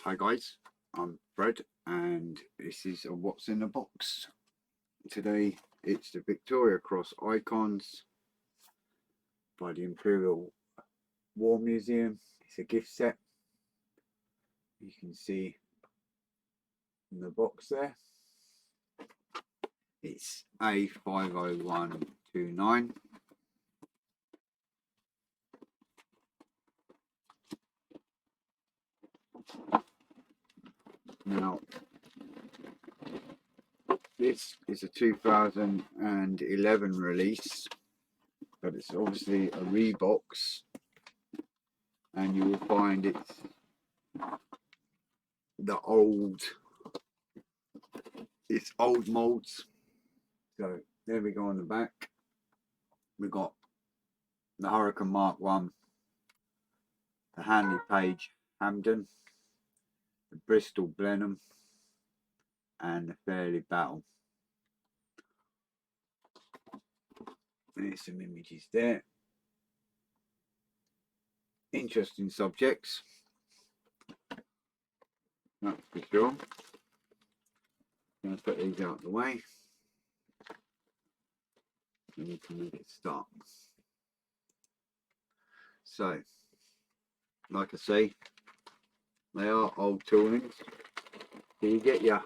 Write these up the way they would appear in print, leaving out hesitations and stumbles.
Hi guys, I'm Fred and this is a what's in the box. Today it's the Victoria Cross icons by the Imperial War Museum. It's a gift set. You can see in the box there. It's A50129. Now this is a 2011 release, but it's obviously a rebox, and you will find it's the old molds. So there we go on the back. We've got the Hurricane Mark 1, the Handley Page Hamden, the Bristol Blenheim, and the Fairley Battle. There's some images there. Interesting subjects, that's for sure. I'm going to put these out of the way and we can make it start. So, like I say, they are old toolings. So you get your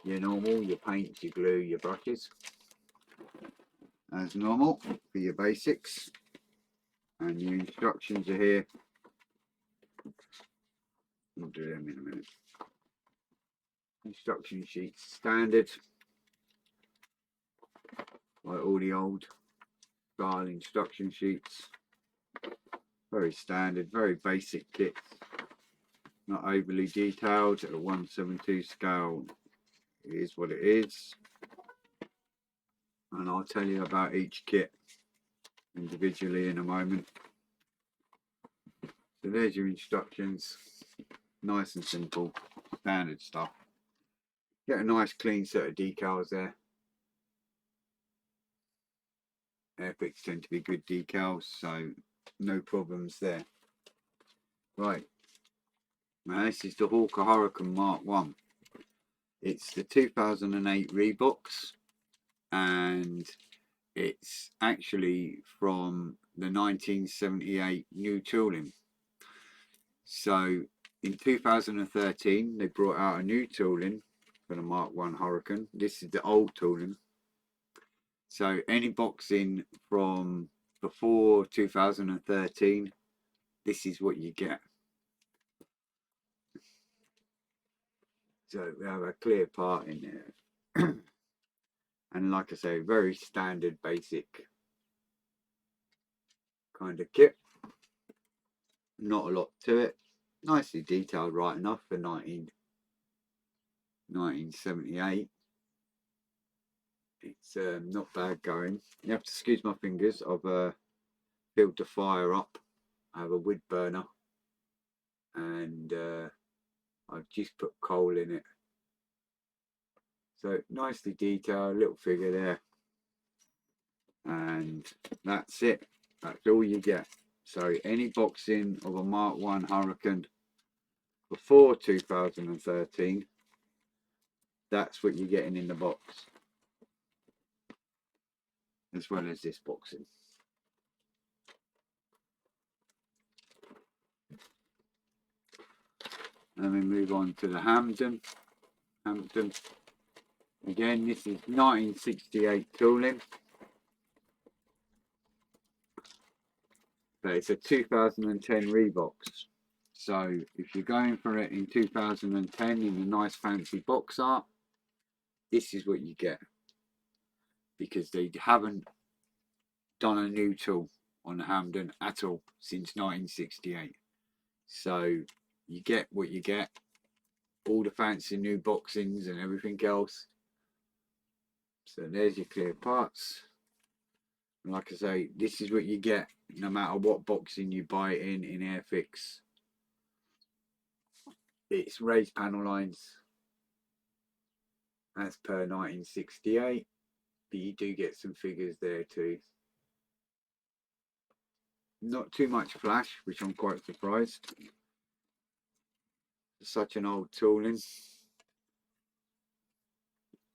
normal, your paints, your glue, your brushes, as normal for your basics, and your instructions are here. I'll do them in a minute. Instruction sheets, standard, like all the old style instruction sheets. Very standard, very basic kits, not overly detailed. At a 1/72 scale, it is what it is, and I'll tell you about each kit individually in a moment. So there's your instructions, nice and simple, standard stuff. Get a nice clean set of decals there. Airfix tend to be good decals, so no problems there. Right, now this is the Hawker Hurricane Mark 1. It's the 2008 rebox, and it's actually from the 1978 new tooling. So in 2013 they brought out a new tooling for the Mark 1 Hurricane. This is the old tooling. So any boxing from before 2013, this is what you get. So we have a clear part in there. And like I say, very standard basic kind of kit. Not a lot to it. Nicely detailed, right enough for 1978. It's not bad going. You have to excuse my fingers. I've filled the fire up. I have a wood burner, and I've just put coal in it. So nicely detailed, little figure there, and that's it. That's all you get. So any boxing of a Mark 1 Hurricane before 2013, that's what you're getting in the box, as well as this boxing. And we move on to the Hamden. Again, this is 1968 tooling, but it's a 2010 rebox. So if you're going for it in 2010 in a nice fancy box art, this is what you get, because they haven't done a new tool on the Hamden at all since 1968. So you get what you get, all the fancy new boxings and everything else. So there's your clear parts. And like I say, this is what you get no matter what boxing you buy in Airfix. It's raised panel lines as per 1968, but you do get some figures there too. Not too much flash, which I'm quite surprised. such an old tooling.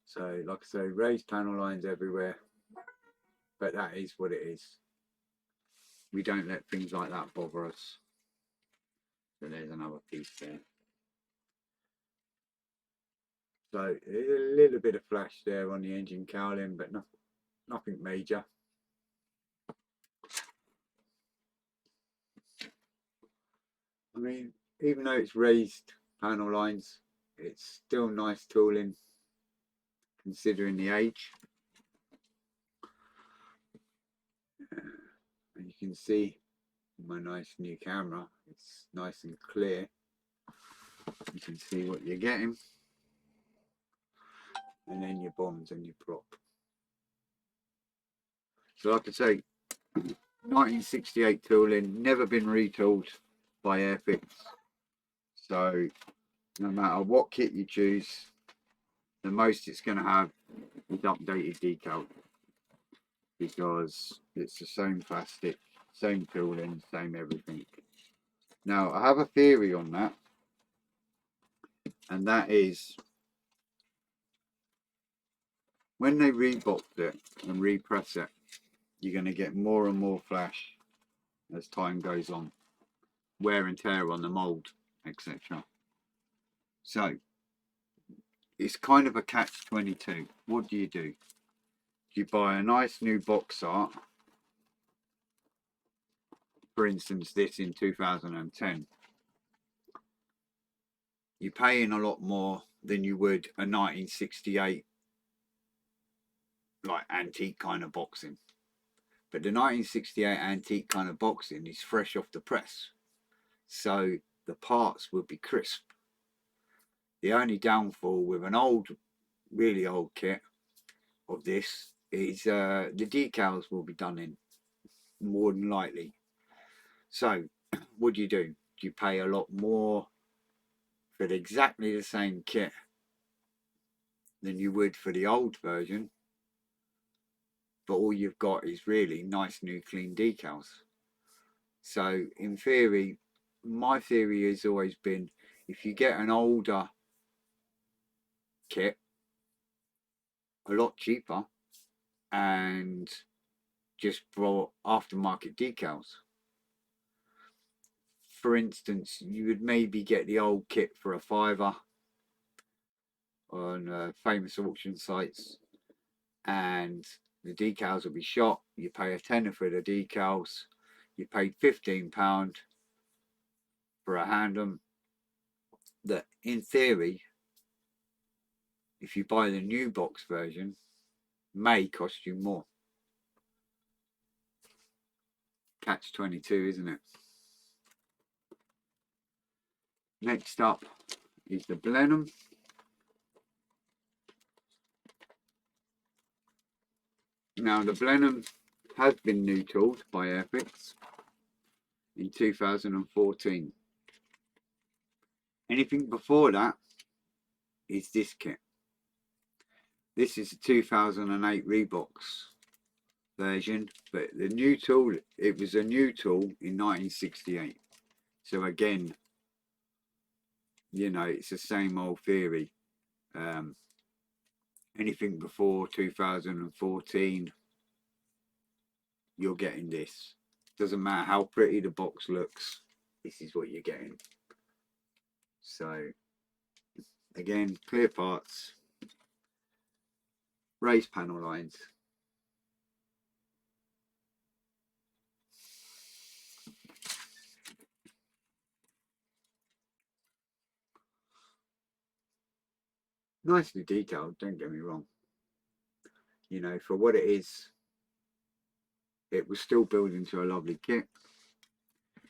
So like I say, raised panel lines everywhere, but that is what it is. We don't let things like that bother us. So there's another piece there. So there's a little bit of flash there on the engine cowling, but nothing major. I mean, even though it's raised panel lines, it's still nice tooling considering the age. And you can see my nice new camera, it's nice and clear. You can see what you're getting, and then your bombs and your prop. So like I say, 1968 tooling, never been retooled by Airfix. So no matter what kit you choose, the most it's going to have is updated decal, because it's the same plastic, same tooling, same everything. Now I have a theory on that, and that is when they rebox it and repress it, you're going to get more and more flash as time goes on, wear and tear on the mold, etc. So it's kind of a catch-22. What do? You buy a nice new box art, for instance this in 2010, you're paying a lot more than you would a 1968 like antique kind of boxing. But the 1968 antique kind of boxing is fresh off the press, so the parts will be crisp. The only downfall with an old, really old kit of this is the decals will be done in, more than likely. So what do? You pay a lot more for exactly the same kit than you would for the old version, but all you've got is really nice new clean decals. So in theory, my theory has always been, if you get an older kit a lot cheaper and just brought aftermarket decals, for instance, you would maybe get the old kit for a £5 on famous auction sites, and the decals will be shot. You pay a tenner for the decals. You paid £15 for a Hamden. That in theory, if you buy the new box version, may cost you more. Catch-22, isn't it? Next up is the Blenheim. Now the Blenheim has been new tooled by Airfix in 2014. Anything before that is this kit. This is a 2008 Reebox version, but the new tool, it was a new tool in 1968. So again, you know, it's the same old theory. Anything before 2014, you're getting this. Doesn't matter how pretty the box looks, this is what you're getting. So again, clear parts, raised panel lines. Nicely detailed, don't get me wrong. You know, for what it is, it was still built into a lovely kit.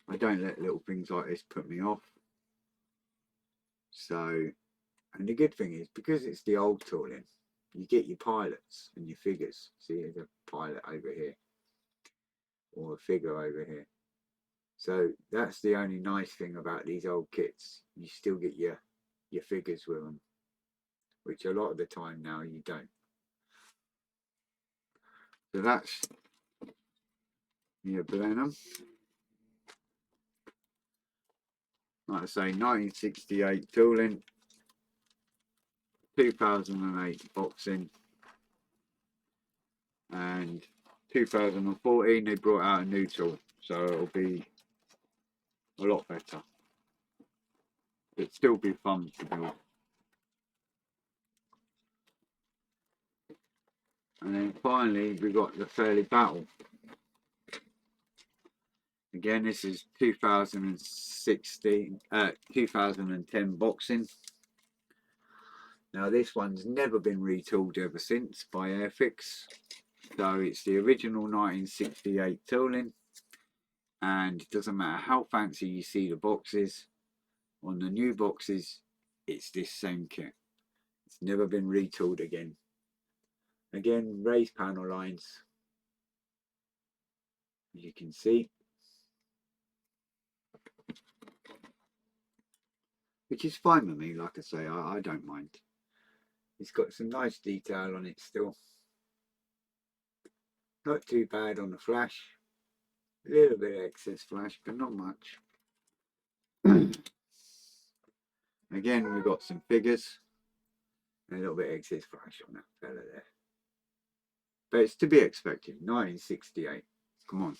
I don't let little things like this put me off. So, and the good thing is, because it's the old tooling, you get your pilots and your figures. See, there's a pilot over here, or a figure over here. So that's the only nice thing about these old kits. You still get your figures with them, which a lot of the time now you don't. So that's your Blenheim. like I say, 1968 tooling, 2008 boxing, and 2014 they brought out a new tool, so it'll be a lot better. It'll still be fun to build. And then finally we got the Fairly Battle. Again, this is 2010 boxing. Now this one's never been retooled ever since by Airfix. So it's the original 1968 tooling, and it doesn't matter how fancy you see the boxes, on the new boxes it's this same kit. It's never been retooled again. Again, raised panel lines, as you can see, which is fine with me. Like I say, I don't mind. It's got some nice detail on it still. Not too bad on the flash. A little bit of excess flash, but not much. Again, we've got some figures. A little bit of excess flash on that fella there. But it's to be expected. 1968. Come on.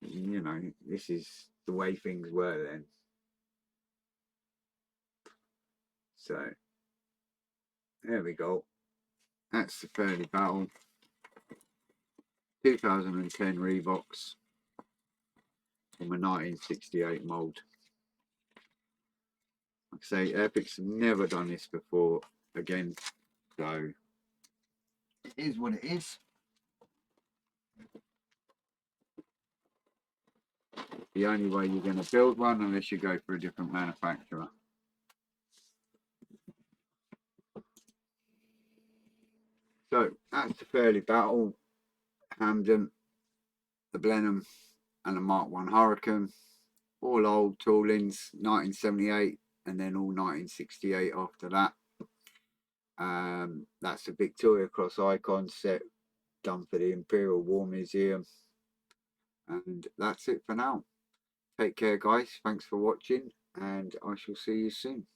You know, this is the way things were then. So, there we go. That's the Fairly Battle. 2010 Reeboks from a 1968 mould. Like I say, Airfix have never done this before again, so it is what it is. The only way you're going to build one unless you go for a different manufacturer. So that's the Fairly Battle, Hamden, the Blenheim and the Mark 1 Hurricane. All old toolings, 1978 and then all 1968 after that. That's the Victoria Cross icon set done for the Imperial War Museum. And that's it for now. Take care guys, thanks for watching, and I shall see you soon.